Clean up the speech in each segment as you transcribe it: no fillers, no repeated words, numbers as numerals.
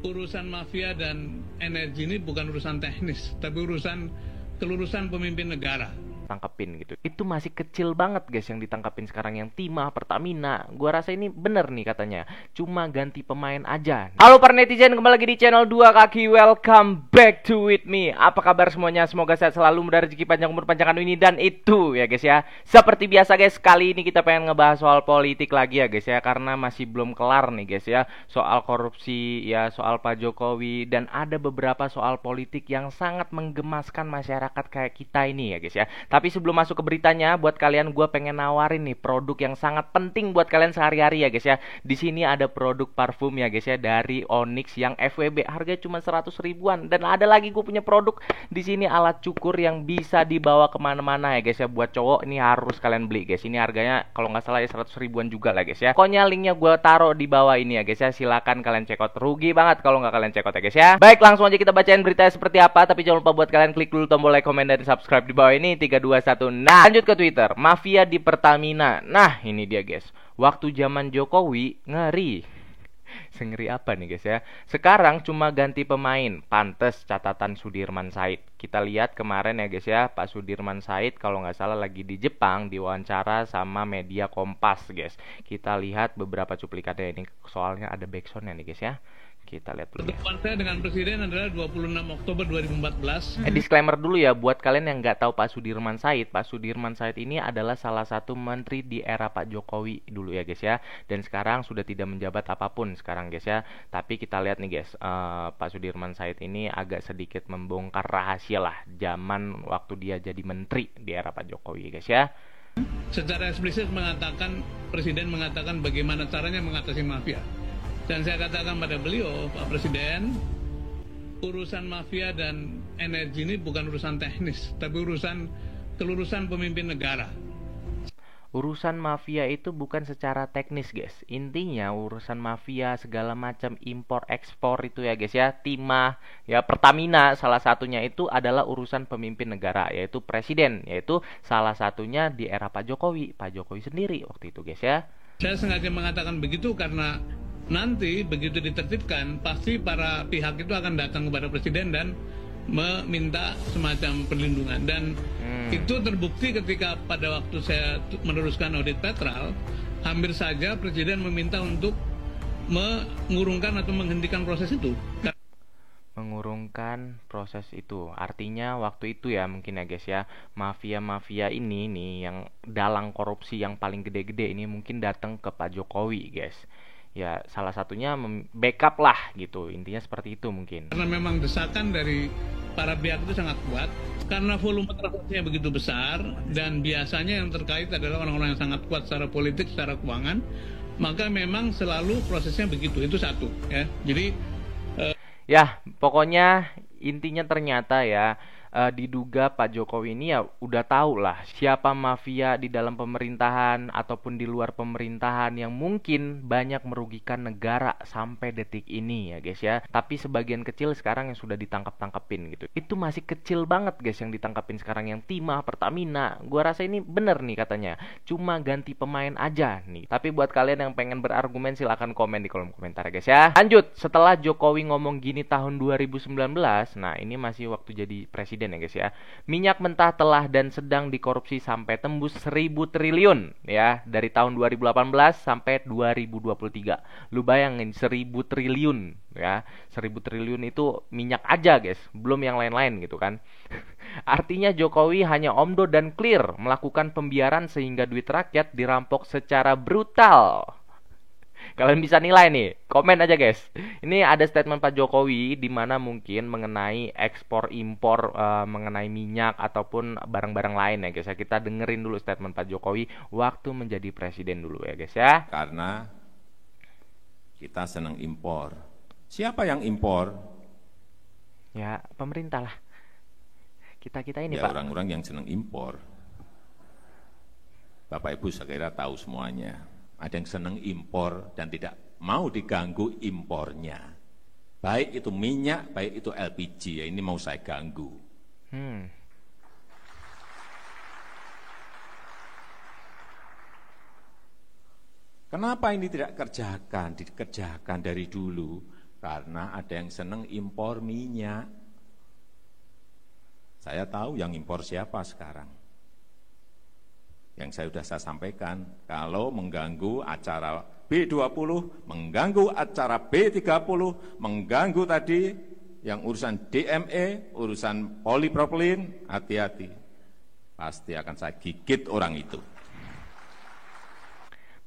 urusan mafia dan energi ini bukan urusan teknis, tapi urusan kelurusan pemimpin negara. Tangkepin gitu. Itu masih kecil banget guys yang ditangkapin sekarang, yang Timah, Pertamina. Gua rasa ini bener nih katanya. Cuma ganti pemain aja. Halo para netizen, kembali lagi di channel 2 Kaki. Welcome back to with me. Apa kabar semuanya? Semoga sehat selalu, mudah rezeki panjang umur panjang ini dan itu ya guys ya. Seperti biasa guys, kali ini kita pengen ngebahas soal politik lagi ya guys ya, karena masih belum kelar nih guys ya. Soal korupsi ya, soal Pak Jokowi, dan ada beberapa soal politik yang sangat menggemaskan masyarakat kayak kita ini ya guys ya. Tapi sebelum masuk ke beritanya, buat kalian gue pengen nawarin nih produk yang sangat penting buat kalian sehari-hari ya guys ya. Di sini ada produk parfum ya guys ya dari Onyx yang FWB, harganya cuma 100 ribuan. Dan ada lagi gue punya produk di sini, alat cukur yang bisa dibawa kemana-mana ya guys ya. Buat cowok ini harus kalian beli guys. Ini harganya kalau nggak salah ya 100 ribuan juga lah guys ya. Pokoknya linknya gue taruh di bawah ini ya guys ya. Silakan kalian check out. Rugi banget kalau nggak kalian check out ya guys ya. Baik, langsung aja kita bacain beritanya seperti apa. Tapi jangan lupa buat kalian klik dulu tombol like, komen, dan subscribe di bawah ini. 3, 2, 1. Nah, lanjut ke Twitter. Mafia di Pertamina. Nah, ini dia guys. Waktu zaman Jokowi ngeri. Sengeri apa nih guys ya. Sekarang cuma ganti pemain. Pantes catatan Sudirman Said. Kita lihat kemarin ya guys ya, Pak Sudirman Said kalau nggak salah lagi di Jepang, diwawancara sama media Kompas guys. Kita lihat beberapa cuplikannya ini. Soalnya ada backsoundnya nih guys ya. Kita lihat dulu. Pertemuan saya dengan Presiden adalah 26 Oktober 2014. Disclaimer dulu ya buat kalian yang nggak tahu Pak Sudirman Said. Pak Sudirman Said ini adalah salah satu menteri di era Pak Jokowi dulu ya guys ya. Dan sekarang sudah tidak menjabat apapun sekarang guys ya. Tapi kita lihat nih guys, Pak Sudirman Said ini agak sedikit membongkar rahasia lah zaman waktu dia jadi menteri di era Pak Jokowi guys ya. Secara eksplisit mengatakan, Presiden mengatakan bagaimana caranya mengatasi mafia. Dan saya katakan pada beliau, Pak Presiden, urusan mafia dan energi ini bukan urusan teknis, tapi urusan kelurusan pemimpin negara. Urusan mafia itu bukan secara teknis guys. Intinya urusan mafia segala macam impor ekspor itu ya guys ya. Timah ya, Pertamina salah satunya itu adalah urusan pemimpin negara, yaitu presiden, yaitu salah satunya di era Pak Jokowi. Pak Jokowi sendiri waktu itu guys ya. Saya sengaja mengatakan begitu karena nanti begitu ditertibkan, pasti para pihak itu akan datang kepada Presiden dan meminta semacam perlindungan. Dan itu terbukti ketika pada waktu saya meneruskan audit Petral, hampir saja Presiden meminta untuk mengurungkan atau menghentikan proses itu. Mengurungkan proses itu artinya waktu itu ya mungkin ya guys ya, mafia-mafia ini nih yang dalang korupsi yang paling gede-gede ini mungkin datang ke Pak Jokowi guys ya, salah satunya backup lah gitu, intinya seperti itu mungkin. Karena memang desakan dari para pihak itu sangat kuat, karena volume transaksinya begitu besar dan biasanya yang terkait adalah orang-orang yang sangat kuat secara politik, secara keuangan, maka memang selalu prosesnya begitu. Itu satu ya. Jadi ya pokoknya intinya ternyata ya, diduga Pak Jokowi ini ya udah tahu lah siapa mafia di dalam pemerintahan ataupun di luar pemerintahan yang mungkin banyak merugikan negara sampai detik ini ya guys ya. Tapi sebagian kecil sekarang yang sudah ditangkap-tangkepin gitu. Itu masih kecil banget guys yang ditangkapin sekarang, yang Timah, Pertamina. Gua rasa ini bener nih katanya. Cuma ganti pemain aja nih. Tapi buat kalian yang pengen berargumen silahkan komen di kolom komentar ya guys ya. Lanjut, setelah Jokowi ngomong gini tahun 2019, nah ini masih waktu jadi presiden ya guys ya. Minyak mentah telah dan sedang dikorupsi sampai tembus 1.000 triliun ya, dari tahun 2018 sampai 2023. Lu bayangin 1.000 triliun ya. 1.000 triliun itu minyak aja guys, belum yang lain-lain gitu kan. Artinya Jokowi hanya omdo dan clear melakukan pembiaran sehingga duit rakyat dirampok secara brutal. Kalian bisa nilai nih, komen aja guys. Ini ada statement Pak Jokowi di mana mungkin mengenai ekspor impor mengenai minyak ataupun barang-barang lain ya guys ya. Kita dengerin dulu statement Pak Jokowi waktu menjadi presiden dulu ya guys ya. Karena kita senang impor. Siapa yang impor? Ya pemerintah lah. Kita ini ya, Pak. Orang-orang yang senang impor. Bapak Ibu saya kira tahu semuanya. Ada yang senang impor dan tidak mau diganggu impornya. Baik itu minyak, baik itu LPG, ya ini mau saya ganggu. Kenapa ini tidak dikerjakan dari dulu? Karena ada yang seneng impor minyak. Saya tahu yang impor siapa sekarang. Yang saya sampaikan, kalau mengganggu acara B20, mengganggu acara B30, mengganggu tadi yang urusan DME, urusan polipropilin, hati-hati. Pasti akan saya gigit orang itu.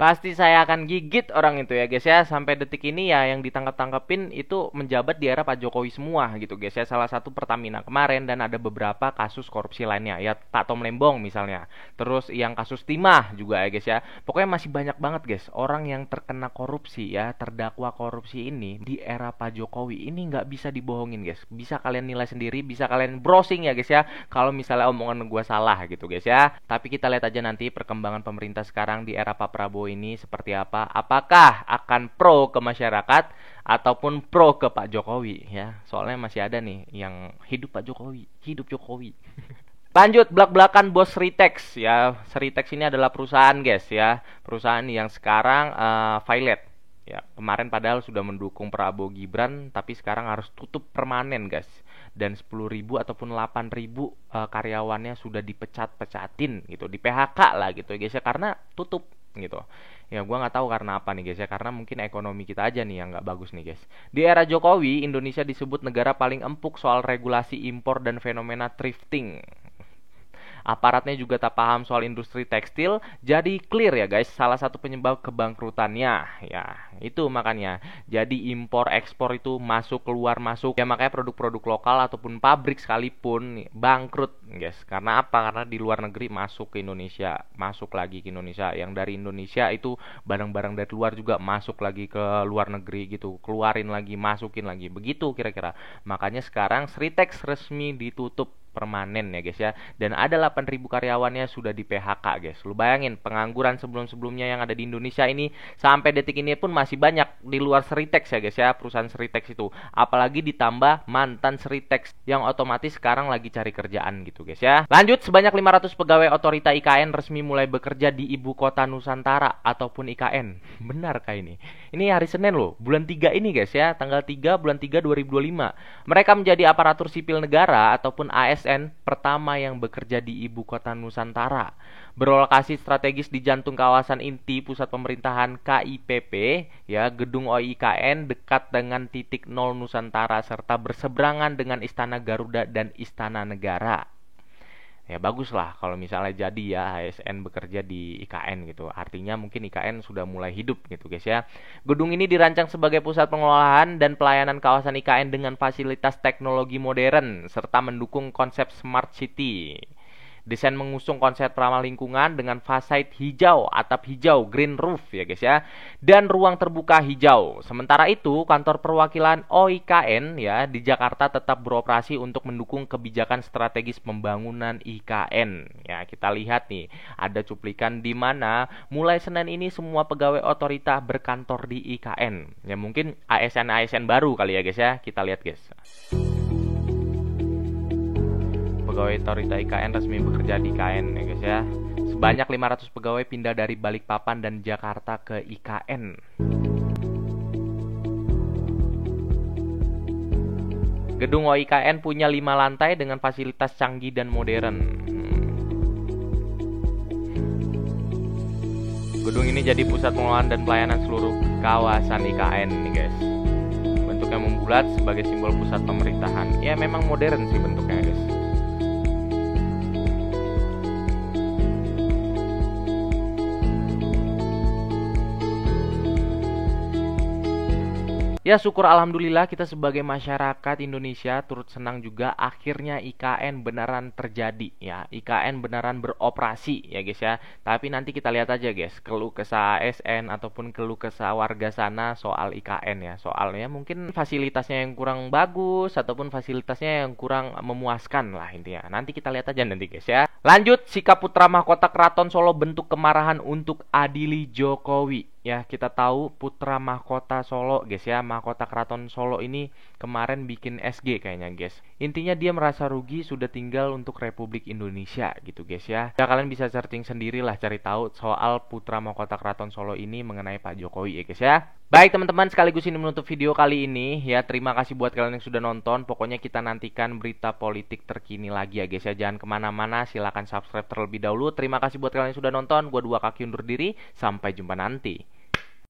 Pasti saya akan gigit orang itu ya guys ya. Sampai detik ini ya yang ditangkap-tangkepin itu menjabat di era Pak Jokowi semua gitu guys ya. Salah satu Pertamina kemarin, dan ada beberapa kasus korupsi lainnya. Ya Pak Tom Lembong misalnya. Terus yang kasus Timah juga ya guys ya. Pokoknya masih banyak banget guys orang yang terkena korupsi ya, terdakwa korupsi ini di era Pak Jokowi. Ini nggak bisa dibohongin guys. Bisa kalian nilai sendiri, bisa kalian browsing ya guys ya. Kalau misalnya omongan gue salah gitu guys ya. Tapi kita lihat aja nanti perkembangan pemerintah sekarang di era Pak Prabowo ini seperti apa. Apakah akan pro ke masyarakat ataupun pro ke Pak Jokowi ya. Soalnya masih ada nih yang hidup Pak Jokowi, hidup Jokowi. Lanjut, belak-belakan bos Sritex ya. Sritex ini adalah perusahaan guys ya. Perusahaan yang sekarang violet ya. Kemarin padahal sudah mendukung Prabowo Gibran, tapi sekarang harus tutup permanen guys. Dan 10.000 ataupun 8.000 karyawannya sudah dipecat-pecatin gitu, di PHK lah gitu guys ya, karena tutup gitu. Ya gua nggak tahu karena apa nih guys ya, karena mungkin ekonomi kita aja nih yang nggak bagus nih guys. Di era Jokowi, Indonesia disebut negara paling empuk soal regulasi impor dan fenomena thrifting. Aparatnya juga tak paham soal industri tekstil, jadi clear ya guys, salah satu penyebab kebangkrutannya. Ya, itu makanya. Jadi impor ekspor itu masuk keluar masuk. Ya makanya produk-produk lokal ataupun pabrik sekalipun bangkrut, guys. Karena apa? Karena di luar negeri masuk ke Indonesia, masuk lagi ke Indonesia. Yang dari Indonesia itu barang-barang dari luar juga masuk lagi ke luar negeri gitu. Keluarin lagi, masukin lagi. Begitu kira-kira. Makanya sekarang Sritex resmi ditutup permanen ya guys ya, dan ada 8.000 karyawannya sudah di PHK guys. Lu bayangin pengangguran sebelum-sebelumnya yang ada di Indonesia ini sampai detik ini pun masih banyak di luar Sritex ya guys ya, perusahaan Sritex itu. Apalagi ditambah mantan Sritex yang otomatis sekarang lagi cari kerjaan gitu guys ya. Lanjut, sebanyak 500 pegawai otorita IKN resmi mulai bekerja di ibu kota Nusantara ataupun IKN. Benar kah ini? Ini hari Senin loh, bulan 3 ini guys ya, tanggal 3 bulan 3 2025. Mereka menjadi aparatur sipil negara ataupun ASN pertama yang bekerja di ibu kota Nusantara. Berlokasi strategis di jantung kawasan inti pusat pemerintahan KIPP, ya, gedung OIKN dekat dengan titik nol Nusantara serta berseberangan dengan Istana Garuda dan Istana Negara. Ya bagus lah kalau misalnya jadi ya ASN bekerja di IKN gitu. Artinya mungkin IKN sudah mulai hidup gitu guys ya. Gedung ini dirancang sebagai pusat pengelolaan dan pelayanan kawasan IKN dengan fasilitas teknologi modern serta mendukung konsep smart city. Desain mengusung konsep ramah lingkungan dengan fasade hijau, atap hijau, green roof ya guys ya, dan ruang terbuka hijau. Sementara itu, kantor perwakilan OIKN ya di Jakarta tetap beroperasi untuk mendukung kebijakan strategis pembangunan IKN. Ya, kita lihat nih, ada cuplikan di mana mulai Senin ini semua pegawai otorita berkantor di IKN. Ya mungkin ASN-ASN baru kali ya guys ya. Kita lihat guys. Pegawai otorita IKN resmi bekerja di IKN ya guys ya. Sebanyak 500 pegawai pindah dari Balikpapan dan Jakarta ke IKN. Gedung OIKN punya 5 lantai dengan fasilitas canggih dan modern. Gedung ini jadi pusat pengelolaan dan pelayanan seluruh kawasan IKN nih guys. Bentuknya membulat sebagai simbol pusat pemerintahan. Ya memang modern sih bentuknya guys. Ya syukur alhamdulillah kita sebagai masyarakat Indonesia turut senang juga akhirnya IKN beneran terjadi ya. IKN beneran beroperasi ya guys ya. Tapi nanti kita lihat aja guys keluh kesah ASN ataupun keluh kesah warga sana soal IKN ya. Soalnya mungkin fasilitasnya yang kurang bagus ataupun fasilitasnya yang kurang memuaskan lah intinya. Nanti kita lihat aja nanti guys ya. Lanjut, sikap putra mahkota Keraton Solo bentuk kemarahan untuk adili Jokowi. Ya, kita tahu putra mahkota Solo guys ya, mahkota Keraton Solo ini kemarin bikin SG kayaknya guys. Intinya dia merasa rugi sudah tinggal untuk Republik Indonesia gitu guys ya. Ya kalian bisa searching sendiri lah, cari tahu soal putra mahkota Keraton Solo ini mengenai Pak Jokowi ya guys ya. Baik teman-teman, sekaligus ini menutup video kali ini ya. Terima kasih buat kalian yang sudah nonton. Pokoknya kita nantikan berita politik terkini lagi ya guys ya. Jangan kemana-mana, silahkan subscribe terlebih dahulu. Terima kasih buat kalian yang sudah nonton. Gua Dua Kaki undur diri. Sampai jumpa nanti.